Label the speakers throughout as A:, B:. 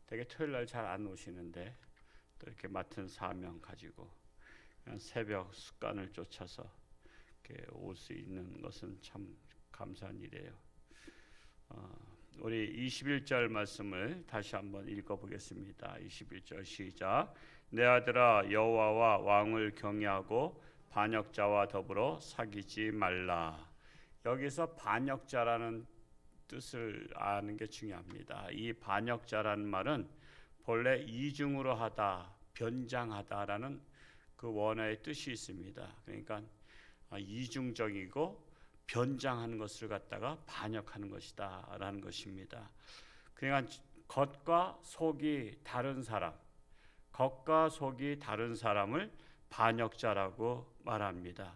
A: 되게 토요일 날 잘 안 오시는데 또 이렇게 맡은 사명 가지고 그냥 새벽 습관을 쫓아서 이렇게 올 수 있는 것은 참 감사한 일이에요. 우리 21절 말씀을 다시 한번 읽어보겠습니다. 21절 시작. 내 아들아 여호와와 왕을 경외하고 반역자와 더불어 사귀지 말라. 여기서 반역자라는 뜻을 아는 게 중요합니다. 이 반역자라는 말은 본래 이중으로 하다, 변장하다라는 그 원어의 뜻이 있습니다. 그러니까 이중적이고 변장하는 것을 갖다가 반역하는 것이다라는 것입니다. 그러니까 겉과 속이 다른 사람, 겉과 속이 다른 사람을 반역자라고 말합니다.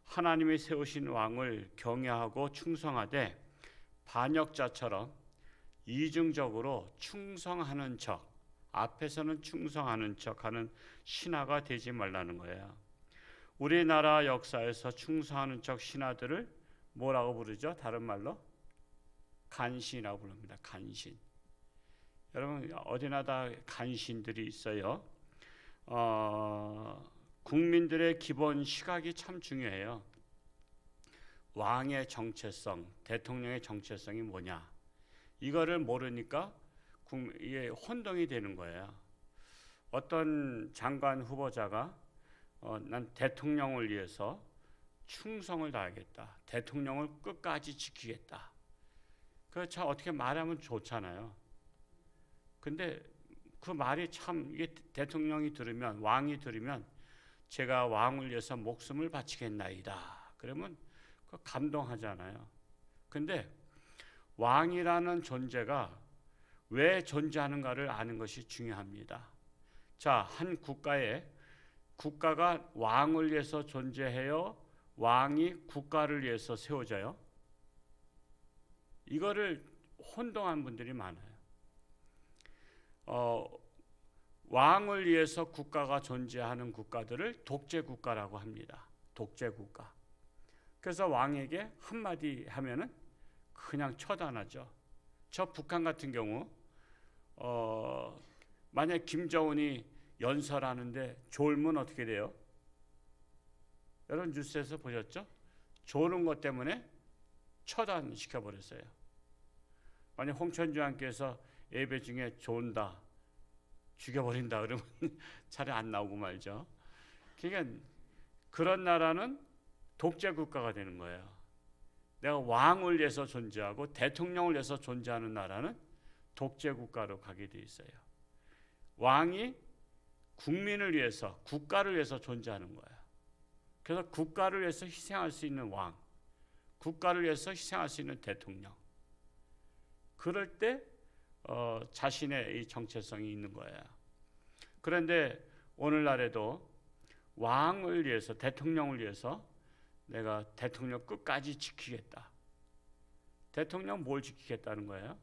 A: 하나님이 세우신 왕을 경외하고 충성하되 반역자처럼 이중적으로 충성하는 척, 앞에서는 충성하는 척하는 신하가 되지 말라는 거예요. 우리나라 역사에서 충성하는 척 신하들을 뭐라고 부르죠? 다른 말로 간신이라고 부릅니다. 간신. 여러분 어디나 다 간신들이 있어요. 국민들의 기본 시각이 참 중요해요. 왕의 정체성, 대통령의 정체성이 뭐냐? 이거를 모르니까 이게 혼동이 되는 거예요. 어떤 장관 후보자가 난 대통령을 위해서 충성을 다하겠다. 대통령을 끝까지 지키겠다. 그렇죠. 어떻게 말하면 좋잖아요. 근데 그 말이 참 이게 대통령이 들으면 왕이 들으면 제가 왕을 위해서 목숨을 바치겠나이다. 그러면 그 감동하잖아요. 근데 왕이라는 존재가 왜 존재하는가를 아는 것이 중요합니다. 자, 한 국가가 왕을 위해서 존재해요? 왕이 국가를 위해서 세워져요? 이거를 혼동한 분들이 많아요. 왕을 위해서 국가가 존재하는 국가들을 독재국가라고 합니다. 독재국가. 그래서 왕에게 한마디 하면은 그냥 처단하죠. 저 북한 같은 경우 만약 김정은이 연설하는데 졸면 어떻게 돼요? 여러분 뉴스에서 보셨죠? 조는 것 때문에 처단시켜 버렸어요. 만약 홍천주왕께서 예배 중에 존다, 죽여버린다 그러면 차례 안 나오고 말죠. 그러니까 그런 나라는 독재국가가 되는 거예요. 내가 왕을 위해서 존재하고 대통령을 위해서 존재하는 나라는 독재국가로 가게 돼 있어요. 왕이 국민을 위해서, 국가를 위해서 존재하는 거예요. 그래서 국가를 위해서 희생할 수 있는 왕, 국가를 위해서 희생할 수 있는 대통령. 그럴 때 자신의 이 정체성이 있는 거예요. 그런데 오늘날에도 왕을 위해서, 대통령을 위해서 내가 대통령 끝까지 지키겠다. 대통령 뭘 지키겠다는 거예요?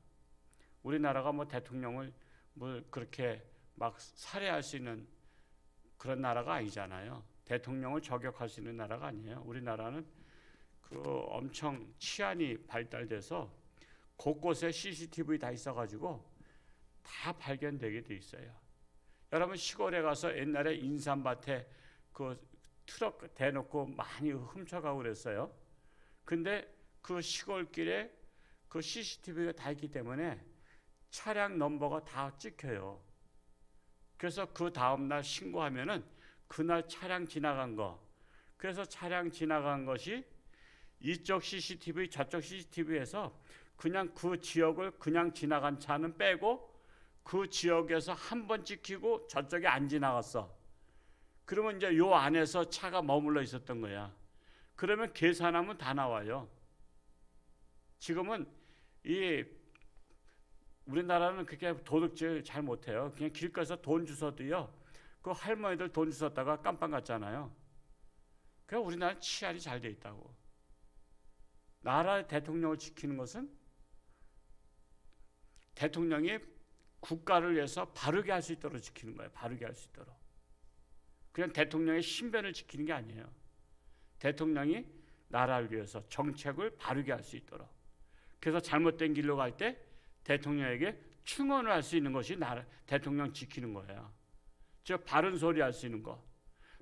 A: 우리나라가 뭐 대통령을 뭐 그렇게 막 살해할 수 있는 그런 나라가 아니잖아요. 대통령을 저격할 수 있는 나라가 아니에요. 우리나라는 그 엄청 치안이 발달돼서 곳곳에 CCTV 다 있어가지고 다 발견되게 돼 있어요. 여러분 시골에 가서 옛날에 인삼밭에 그 트럭 대놓고 많이 훔쳐가고 그랬어요. 근데 그 시골길에 그 CCTV가 다 있기 때문에 차량 넘버가 다 찍혀요. 그래서 그 다음날 신고하면은 그날 차량 지나간 거, 그래서 차량 지나간 것이 이쪽 CCTV 저쪽 CCTV에서 그냥 그 지역을 그냥 지나간 차는 빼고 그 지역에서 한 번 찍히고 저쪽에 안 지나갔어. 그러면 이제 요 안에서 차가 머물러 있었던 거야. 그러면 계산하면 다 나와요. 지금은 우리나라는 그렇게 도둑질 잘 못해요. 그냥 길가에서 돈 주워도요. 그 할머니들 돈 주웠다가 깜빵 갔잖아요. 그래서 우리나라는 치안이 잘 돼 있다고. 나라의 대통령을 지키는 것은 대통령이 국가를 위해서 바르게 할 수 있도록 지키는 거예요. 바르게 할 수 있도록. 그냥 대통령의 신변을 지키는 게 아니에요. 대통령이 나라를 위해서 정책을 바르게 할 수 있도록. 그래서 잘못된 길로 갈 때 대통령에게 충원을 할 수 있는 것이 대통령 지키는 거예요. 즉 바른 소리 할 수 있는 거.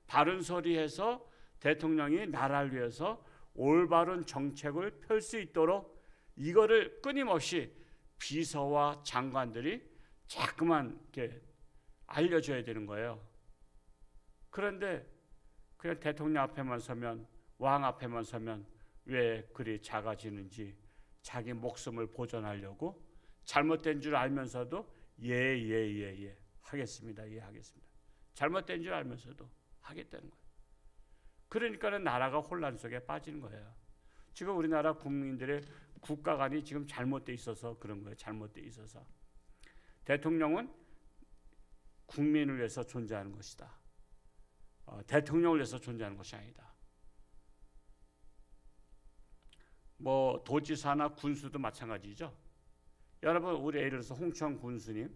A: 바른 소리해서 대통령이 나라를 위해서 올바른 정책을 펼 수 있도록 이거를 끊임없이 비서와 장관들이 자꾸만 이렇게 알려줘야 되는 거예요. 그런데 그냥 대통령 앞에만 서면, 왕 앞에만 서면 왜 그리 작아지는지 자기 목숨을 보존하려고 잘못된 줄 알면서도 예 하겠습니다. 예 하겠습니다. 잘못된 줄 알면서도 하겠다는 거예요. 그러니까는 나라가 혼란 속에 빠지는 거예요. 지금 우리나라 국민들의 국가관이 지금 잘못돼 있어서 그런 거예요. 잘못돼 있어서. 대통령은 국민을 위해서 존재하는 것이다. 대통령을 위해서 존재하는 것이 아니다. 뭐 도지사나 군수도 마찬가지죠. 여러분 우리 예를 들어서 홍천 군수님,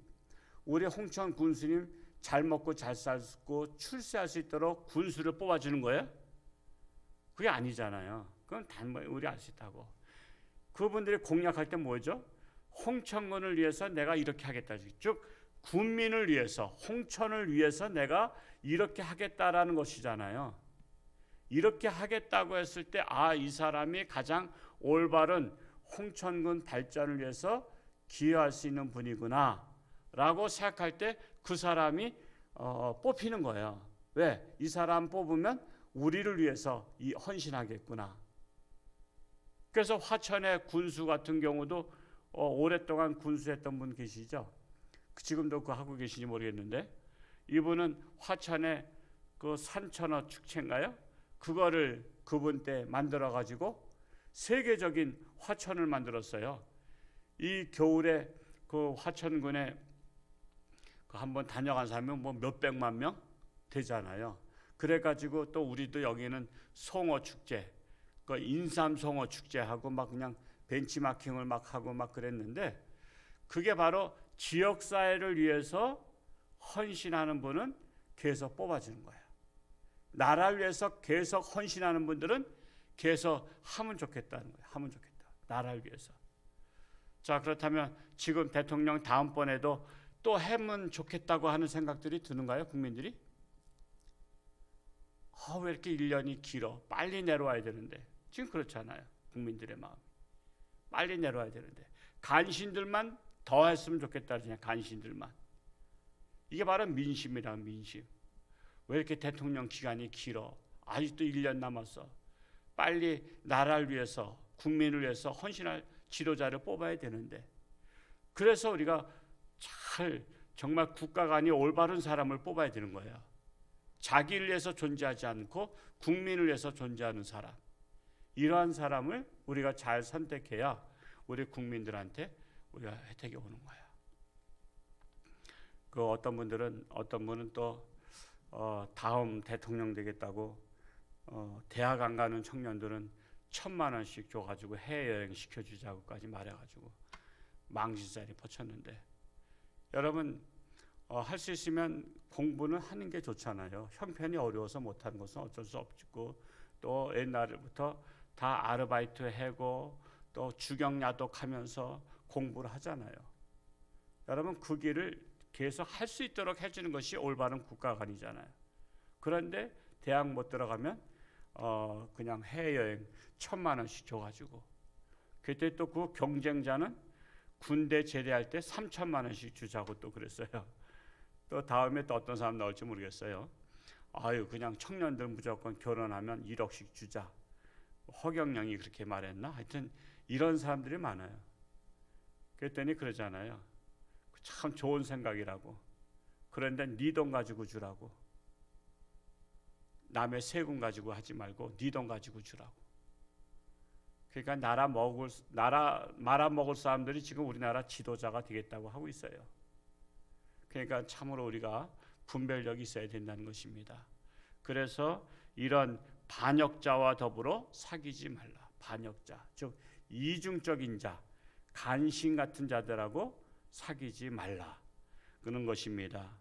A: 우리 홍천 군수님 잘 먹고 잘 살고 출세할 수 있도록 군수를 뽑아주는 거예요? 그게 아니잖아요. 그건 단번에 우리 알 수 있다고. 그분들이 공약할 때 뭐죠? 홍천군을 위해서 내가 이렇게 하겠다. 즉 군민을 위해서, 홍천을 위해서 내가 이렇게 하겠다라는 것이잖아요. 이렇게 하겠다고 했을 때 이 사람이 가장 올바른 홍천군 발전을 위해서 기여할 수 있는 분이구나 라고 생각할 때 그 사람이 뽑히는 거예요. 왜? 이 사람 뽑으면 우리를 위해서 헌신하겠구나. 그래서 화천의 군수 같은 경우도 오랫동안 군수했던 분 계시죠? 지금도 그거 하고 계신지 모르겠는데 이분은 화천의 그 산천어 축제인가요? 그거를 그분 때 만들어 가지고 세계적인 화천을 만들었어요. 이 겨울에 그 화천군에 그 한번 다녀간 사람이 뭐 몇백만 명 되잖아요. 그래가지고 또 우리도 여기는 송어 축제, 그 인삼 송어 축제하고 막 그냥 벤치마킹을 막 하고 막 그랬는데 그게 바로 지역 사회를 위해서 헌신하는 분은 계속 뽑아주는 거예요. 나라를 위해서 계속 헌신하는 분들은 계속 하면 좋겠다는 거예요. 하면 좋겠다. 나라를 위해서. 자, 그렇다면 지금 대통령 다음번에도 또 하면 좋겠다고 하는 생각들이 드는가요? 국민들이? 왜 이렇게 1년이 길어? 빨리 내려와야 되는데. 지금 그렇잖아요. 국민들의 마음. 빨리 내려와야 되는데. 간신들만 더 했으면 좋겠다. 그냥 간신들만. 이게 바로 민심이라 민심. 왜 이렇게 대통령 기간이 길어? 아직도 1년 남았어. 빨리 나라를 위해서, 국민을 위해서 헌신할 지도자를 뽑아야 되는데. 그래서 우리가 정말 국가관이 올바른 사람을 뽑아야 되는 거예요. 자기를 위해서 존재하지 않고 국민을 위해서 존재하는 사람. 이러한 사람을 우리가 잘 선택해야 우리 국민들한테 우리가 혜택이 오는 거예요. 그 어떤 분은 또 다음 대통령 되겠다고 대학 안 가는 청년들은 1,000만 원씩 줘가지고 해외여행 시켜주자고까지 말해가지고 망신살이 퍼쳤는데 여러분 할 수 있으면 공부는 하는 게 좋잖아요. 형편이 어려워서 못하는 것은 어쩔 수 없고 또 옛날부터 다 아르바이트 하고 또 주경야독하면서 공부를 하잖아요. 여러분 그 길을 계속 할 수 있도록 해주는 것이 올바른 국가관이잖아요. 그런데 대학 못 들어가면 그냥 해외여행 1,000만 원씩 줘가지고 그때 또 그 경쟁자는 군대 제대할 때 3,000만 원씩 주자고 또 그랬어요. 또 다음에 또 어떤 사람 나올지 모르겠어요. 그냥 청년들 무조건 결혼하면 1억씩 주자. 허경영이 그렇게 말했나? 하여튼 이런 사람들이 많아요. 그랬더니 그러잖아요. 참 좋은 생각이라고. 그런데 네 돈 가지고 주라고. 남의 세금 가지고 하지 말고 네 돈 가지고 주라고. 그러니까 말아먹을 사람들이 지금 우리나라 지도자가 되겠다고 하고 있어요. 그러니까 참으로 우리가 분별력이 있어야 된다는 것입니다. 그래서 이런 반역자와 더불어 사귀지 말라. 반역자, 즉 이중적인 자, 간신 같은 자들하고 사귀지 말라. 그런 것입니다.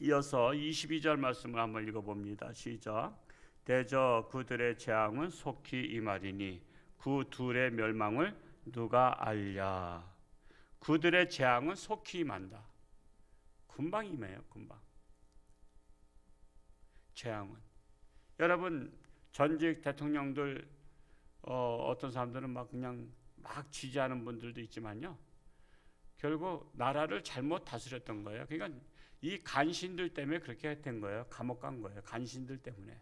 A: 이어서 22절 말씀을 한번 읽어봅니다. 시작. 대저 그들의 재앙은 속히 임하리니 그 둘의 멸망을 누가 알랴. 그들의 재앙은 속히 임한다. 금방 임해요. 금방. 재앙은. 여러분 전직 대통령들 어떤 사람들은 막 그냥 막 지지하는 분들도 있지만요. 결국 나라를 잘못 다스렸던 거예요. 그러니까 이 간신들 때문에 그렇게 된 거예요. 감옥 간 거예요. 간신들 때문에.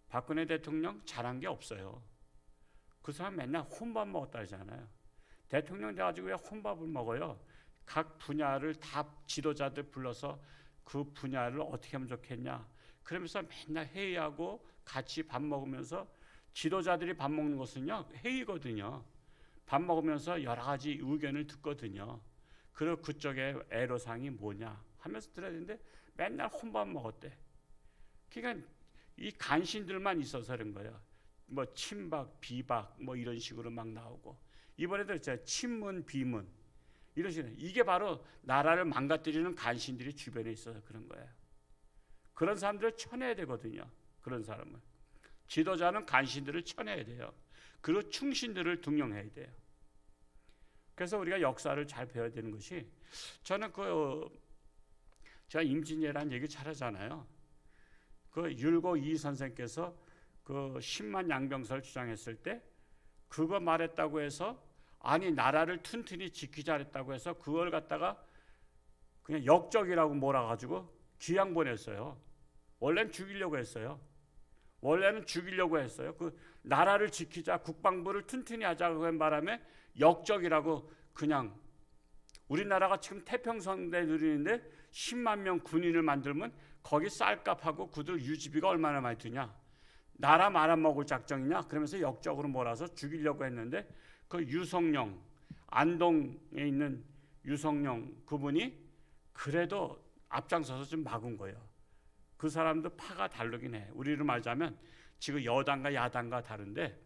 A: 박근혜 대통령 잘한 게 없어요. 그 사람 맨날 혼밥 먹었다 하잖아요. 대통령 돼가지고 왜 혼밥을 먹어요? 각 분야를 다 지도자들 불러서 그 분야를 어떻게 하면 좋겠냐. 그러면서 맨날 회의하고 같이 밥 먹으면서 지도자들이 밥 먹는 것은요 회의거든요. 밥 먹으면서 여러 가지 의견을 듣거든요. 그리고 그쪽에 애로사항이 뭐냐 하면서 들어야 되는데 맨날 혼밥 먹었대. 그러니까 이 간신들만 있어서 그런 거예요. 뭐 친박, 비박 뭐 이런 식으로 막 나오고 이번에도 친문, 비문 이런 식으로 이게 바로 나라를 망가뜨리는 간신들이 주변에 있어서 그런 거예요. 그런 사람들을 쳐내야 되거든요. 그런 사람을. 지도자는 간신들을 쳐내야 돼요. 그리고 충신들을 등용해야 돼요. 그래서 우리가 역사를 잘 배워야 되는 것이 저는 제가 임진왜란 얘기 잘 하잖아요. 그 율곡 이 선생께서 그 10만 양병설을 주장했을 때 그거 말했다고 해서 아니 나라를 튼튼히 지키자 했다고 해서 그걸 갖다가 그냥 역적이라고 몰아가지고 귀양 보냈어요. 원래는 죽이려고 했어요. 원래는 죽이려고 했어요. 그 나라를 지키자 국방부를 튼튼히 하자고 한 바람에 역적이라고 그냥 우리나라가 지금 태평성대 누리는데 10만 명 군인을 만들면 거기 쌀값하고 그들 유지비가 얼마나 많이 드냐. 나라 말아먹을 작정이냐. 그러면서 역적으로 몰아서 죽이려고 했는데 그 유성룡 안동에 있는 유성룡 그분이 그래도 앞장서서 좀 막은 거예요. 그 사람도 파가 다르긴 해. 우리로 말하자면 지금 여당과 야당과 다른데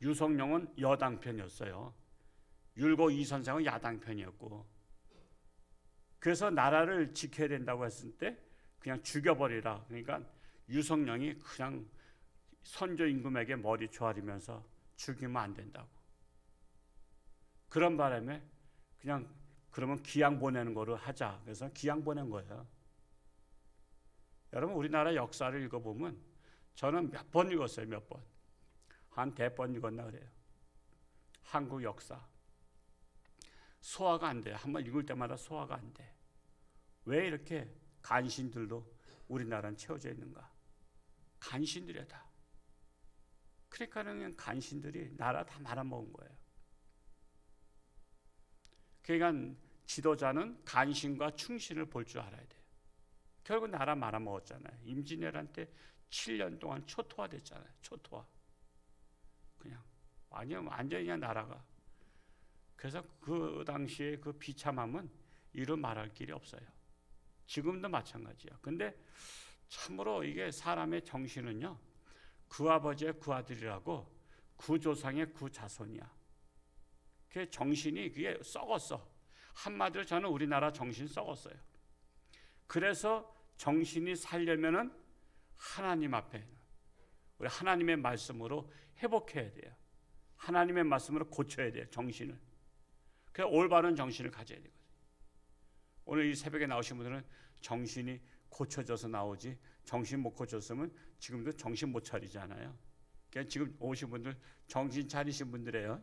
A: 유성룡은 여당 편이었어요. 율곡 이 선생은 야당 편이었고 그래서 나라를 지켜야 된다고 했을 때 그냥 죽여버리라. 그러니까 유성룡이 그냥 선조 임금에게 머리 조아리면서 죽이면 안 된다고. 그런 바람에 그냥 그러면 기양 보내는 거로 하자. 그래서 기양 보낸 거예요. 여러분 우리나라 역사를 읽어보면 저는 몇 번 읽었어요. 몇 번. 한 100번 읽었나 그래요. 한국 역사. 소화가 안 돼요. 한번 읽을 때마다 소화가 안 돼. 왜 이렇게 간신들로 우리나라는 채워져 있는가? 간신들이야 다. 그러니까는 간신들이 나라 다 말아먹은 거예요. 그러니까 지도자는 간신과 충신을 볼 줄 알아야 돼요. 결국 나라 말아먹었잖아요. 임진왜란 때 7년 동안 초토화됐잖아요. 초토화. 그냥 완전히 그냥 나라가. 그래서 그 당시에 그 비참함은 이루 말할 길이 없어요. 지금도 마찬가지야. 근데 참으로 이게 사람의 정신은요. 그 아버지의 그 아들이라고 그 조상의 그 자손이야. 그 정신이 그게 썩었어. 한마디로 저는 우리나라 정신 썩었어요. 그래서 정신이 살려면은 하나님 앞에 우리 하나님의 말씀으로 회복해야 돼요. 하나님의 말씀으로 고쳐야 돼요. 정신을. 그래서 올바른 정신을 가져야 되거든요. 오늘 이 새벽에 나오신 분들은 정신이 고쳐져서 나오지 정신 못 고쳤으면 지금도 정신 못 차리잖아요. 그러니까 지금 오신 분들 정신 차리신 분들이에요.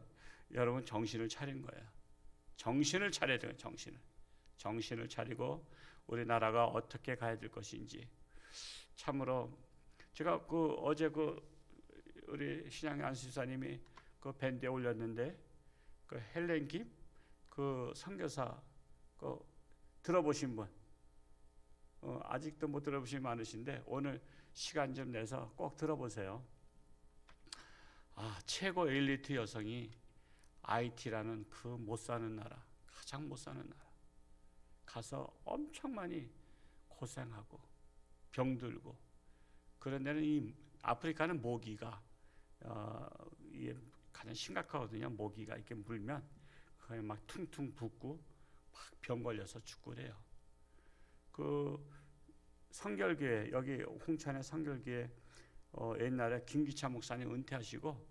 A: 여러분 정신을 차린 거예요. 정신을 차려야 돼요. 정신을 차리고 우리나라가 어떻게 가야 될 것인지. 참으로 제가 어제 우리 신양의 안수사님이 그 밴드에 올렸는데 그 헬렌 김 그 선교사 들어보신 분 아직도 못 들어보신 분 많으신데 오늘 시간 좀 내서 꼭 들어보세요. 최고 엘리트 여성이 IT라는 그 못 사는 나라, 가장 못 사는 나라 가서 엄청 많이 고생하고 병들고 그런 데는 이 아프리카는 모기가 이게 가장 심각하거든요. 모기가 이렇게 물면 그게 막 퉁퉁 붓고 막 병 걸려서 죽고 그래요. 그 성결교회 여기 홍천의 성결교회 옛날에 김기차 목사님 은퇴하시고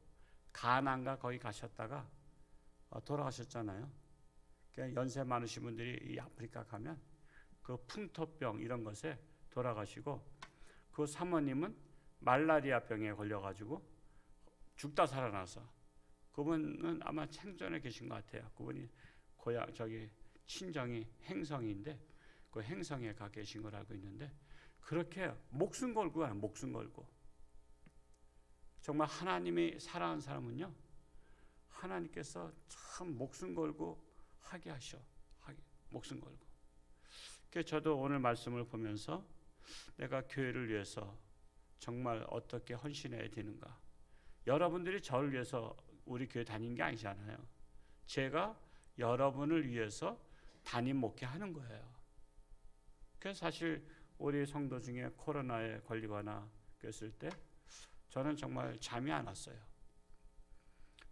A: 가나안가 거기 가셨다가 돌아가셨잖아요. 그러니까 연세 많으신 분들이 이 아프리카 가면 그 풍토병 이런 것에 돌아가시고, 그 사모님은 말라리아 병에 걸려가지고 죽다 살아나서, 그분은 아마 생전에 계신 것 같아요. 그분이 고향 저기 친정이 행성인데 그 행성에 가 계신 걸 알고 있는데, 그렇게 목숨 걸고 가요. 목숨 걸고. 정말 하나님이 사랑하는 사람은요, 하나님께서 참 목숨 걸고 하게 하셔. 목숨 걸고. 그래서 저도 오늘 말씀을 보면서 내가 교회를 위해서 정말 어떻게 헌신해야 되는가. 여러분들이 저를 위해서 우리 교회 다닌 게 아니잖아요. 제가 여러분을 위해서 담임 목회하는 거예요. 그래서 사실 우리 성도 중에 코로나에 걸리거나 그랬을 때 저는 정말 잠이 안 왔어요.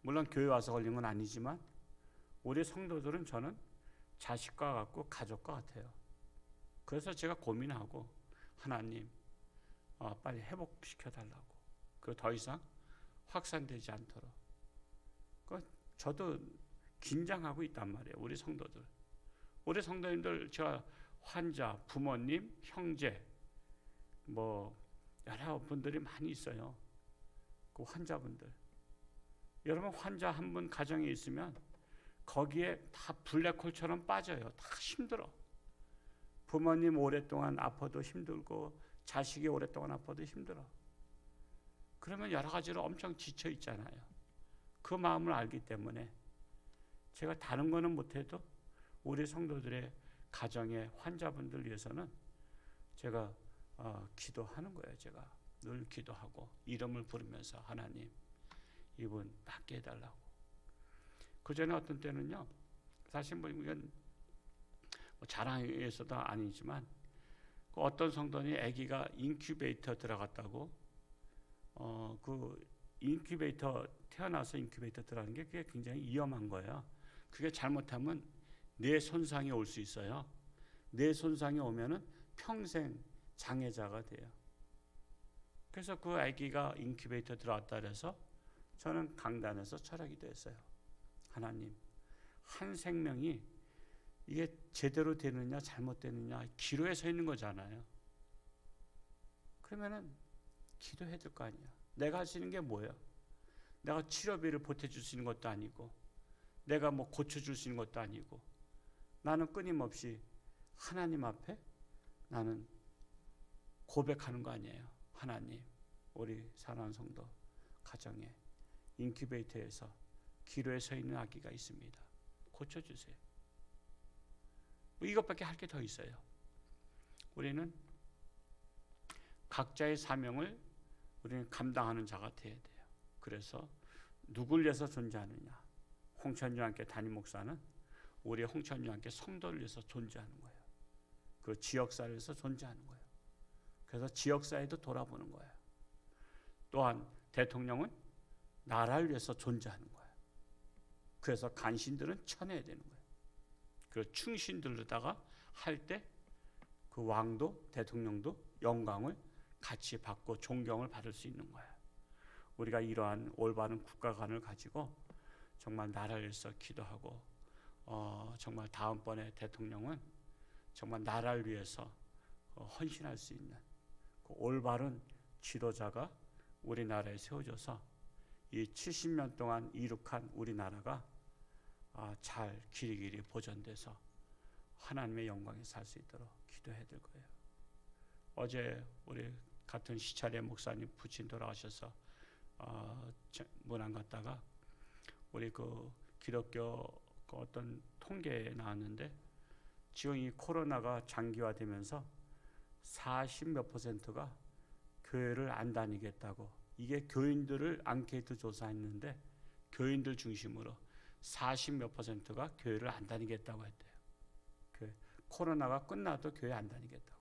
A: 물론 교회 와서 걸린 건 아니지만 우리 성도들은 저는 자식과 같고 가족과 같아요. 그래서 제가 고민하고, 하나님 빨리 회복시켜 달라고. 그 더 이상 확산되지 않도록. 저도 긴장하고 있단 말이에요. 우리 성도들. 우리 성도님들, 제가 환자, 부모님, 형제, 여러 분들이 많이 있어요. 그 환자분들. 여러분, 환자 한 분 가정에 있으면 거기에 다 블랙홀처럼 빠져요. 다 힘들어. 부모님 오랫동안 아파도 힘들고, 자식이 오랫동안 아파도 힘들어. 그러면 여러 가지로 엄청 지쳐 있잖아요. 그 마음을 알기 때문에 제가 다른 거는 못해도 우리 성도들의 가정의 환자분들 위해서는 제가 기도하는 거예요. 제가 늘 기도하고 이름을 부르면서, 하나님 이분 낫게 해달라고. 그 전에 어떤 때는요, 사실 이건 자랑에서도 아니지만, 그 어떤 성도니 아기가 인큐베이터 들어갔다고, 그 인큐베이터 태어나서 인큐베이터 들어가는 게 그게 굉장히 위험한 거예요. 그게 잘못하면 뇌 손상이 올 수 있어요. 뇌 손상이 오면은 평생 장애자가 돼요. 그래서 그 아기가 인큐베이터 들어왔다 그래서 저는 강단에서 철학기도 했어요. 하나님, 한 생명이 이게 제대로 되느냐 잘못되느냐 기로에 서 있는 거잖아요. 그러면은 기도해야 될 거 아니야. 내가 할 수 있는 게 뭐예요? 내가 치료비를 보태줄 수 있는 것도 아니고, 내가 고쳐줄 수 있는 것도 아니고, 나는 끊임없이 하나님 앞에 나는 고백하는 거 아니에요. 하나님, 우리 사랑하는 성도 가정에 인큐베이터에서 기로에 서 있는 아기가 있습니다. 고쳐주세요. 이것밖에 할 게 더 있어요. 우리는 각자의 사명을 우리는 감당하는 자가 되어야 돼요. 그래서 누굴 위해서 존재하느냐. 홍천주 함께 담임 목사는 우리 홍천주 함께 성도를 위해서 존재하는 거예요. 그 지역사회를 위해서 존재하는 거예요. 그래서 지역사회도 돌아보는 거예요. 또한 대통령은 나라를 위해서 존재하는 거예요. 그래서 간신들은 쳐내야 되는 거예요. 그 충신들로다가 할 때 그 왕도 대통령도 영광을 같이 받고 존경을 받을 수 있는 거예요. 우리가 이러한 올바른 국가관을 가지고 정말 나라를 위해서 기도하고, 정말 다음번에 대통령은 정말 나라를 위해서 헌신할 수 있는 그 올바른 지도자가 우리나라에 세워져서 이 70년 동안 이룩한 우리나라가 잘 길이길이 보존돼서 하나님의 영광에 살 수 있도록 기도해야 될 거예요. 어제 우리 같은 시차례 목사님 부친 돌아가셔서 문안 갔다가 우리 그 기독교 그 어떤 통계에 나왔는데, 지금 이 코로나가 장기화되면서 40몇 %가 교회를 안 다니겠다고, 이게 교인들을 앙케이트 조사했는데 교인들 중심으로 40몇 %가 교회를 안 다니겠다고 했대요. 코로나가 끝나도 교회 안 다니겠다고.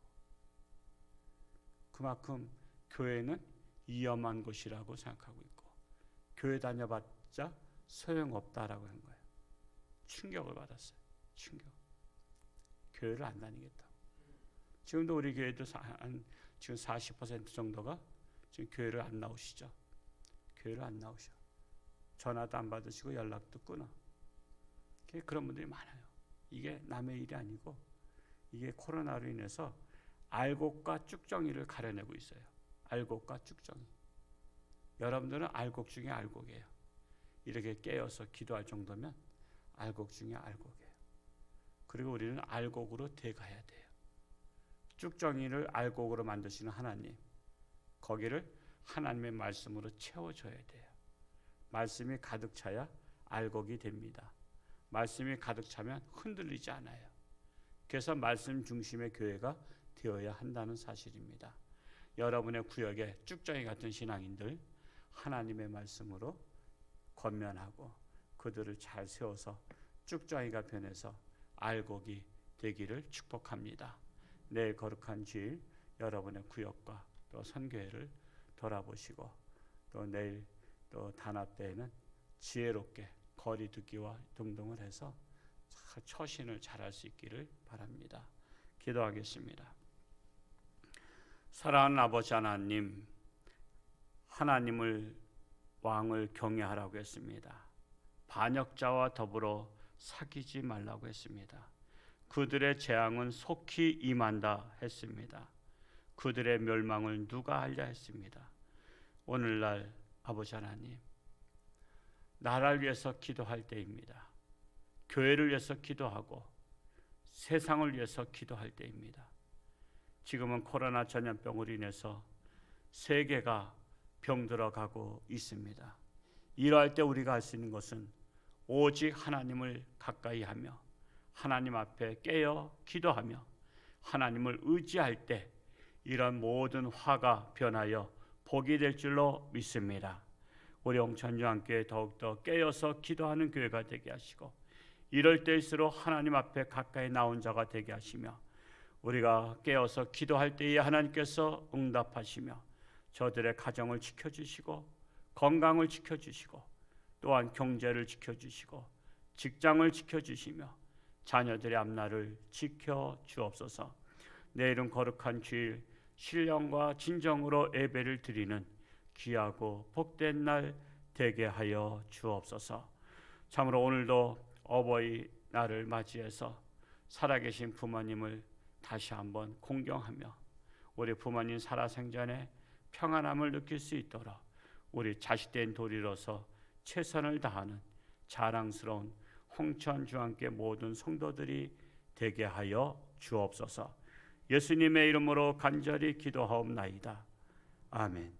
A: 그만큼 교회는 위험한 곳이라고 생각하고 있고, 교회 다녀봤자 소용없다라고 한 거예요. 충격을 받았어요. 충격. 교회를 안 다니겠다고. 지금도 우리 교회도 지금 40% 정도가 지금 교회를 안 나오시죠. 교회를 안 나오셔. 전화도 안 받으시고 연락도 끊어. 그런 분들이 많아요. 이게 남의 일이 아니고 이게 코로나로 인해서 알곡과 쭉정이를 가려내고 있어요. 알곡과 쭉정이. 여러분들은 알곡 중에 알곡이에요. 이렇게 깨어서 기도할 정도면 알곡 중에 알곡이에요. 그리고 우리는 알곡으로 돼가야 돼요. 쭉정이를 알곡으로 만드시는 하나님, 거기를 하나님의 말씀으로 채워줘야 돼요. 말씀이 가득 차야 알곡이 됩니다. 말씀이 가득 차면 흔들리지 않아요. 그래서 말씀 중심의 교회가 되어야 한다는 사실입니다. 여러분의 구역에 쭉정이 같은 신앙인들 하나님의 말씀으로 권면하고 그들을 잘 세워서 쭉정이가 변해서 알곡이 되기를 축복합니다. 내일 거룩한 주일 여러분의 구역과 또 선교회를 돌아보시고 또 내일 또 단합 때에는 지혜롭게 거리 두기와 등등을 해서 처신을 잘할 수 있기를 바랍니다. 기도하겠습니다. 사랑하는 아버지 하나님, 하나님을 왕을 경외하라고 했습니다. 반역자와 더불어 사귀지 말라고 했습니다. 그들의 재앙은 속히 임한다 했습니다. 그들의 멸망을 누가 알랴 했습니다. 오늘날 아버지 하나님, 나라를 위해서 기도할 때입니다. 교회를 위해서 기도하고 세상을 위해서 기도할 때입니다. 지금은 코로나 전염병으로 인해서 세계가 병들어가고 있습니다. 이러할 때 우리가 할 수 있는 것은 오직 하나님을 가까이 하며 하나님 앞에 깨어 기도하며 하나님을 의지할 때 이런 모든 화가 변하여 복이 될 줄로 믿습니다. 우리 홍천주한교회 더욱더 깨어서 기도하는 교회가 되게 하시고 이럴 때일수록 하나님 앞에 가까이 나온 자가 되게 하시며 우리가 깨어서 기도할 때에 하나님께서 응답하시며 저들의 가정을 지켜주시고 건강을 지켜주시고 또한 경제를 지켜주시고 직장을 지켜주시며 자녀들의 앞날을 지켜주옵소서. 내일은 거룩한 주일 신령과 진정으로 예배를 드리는 귀하고 복된 날 되게 하여 주옵소서. 참으로 오늘도 어버이날을 맞이해서 살아계신 부모님을 다시 한번 공경하며 우리 부모님 살아생전에 평안함을 느낄 수 있도록 우리 자식된 도리로서 최선을 다하는 자랑스러운 홍천주한교회 모든 성도들이 되게 하여 주옵소서. 예수님의 이름으로 간절히 기도하옵나이다. 아멘.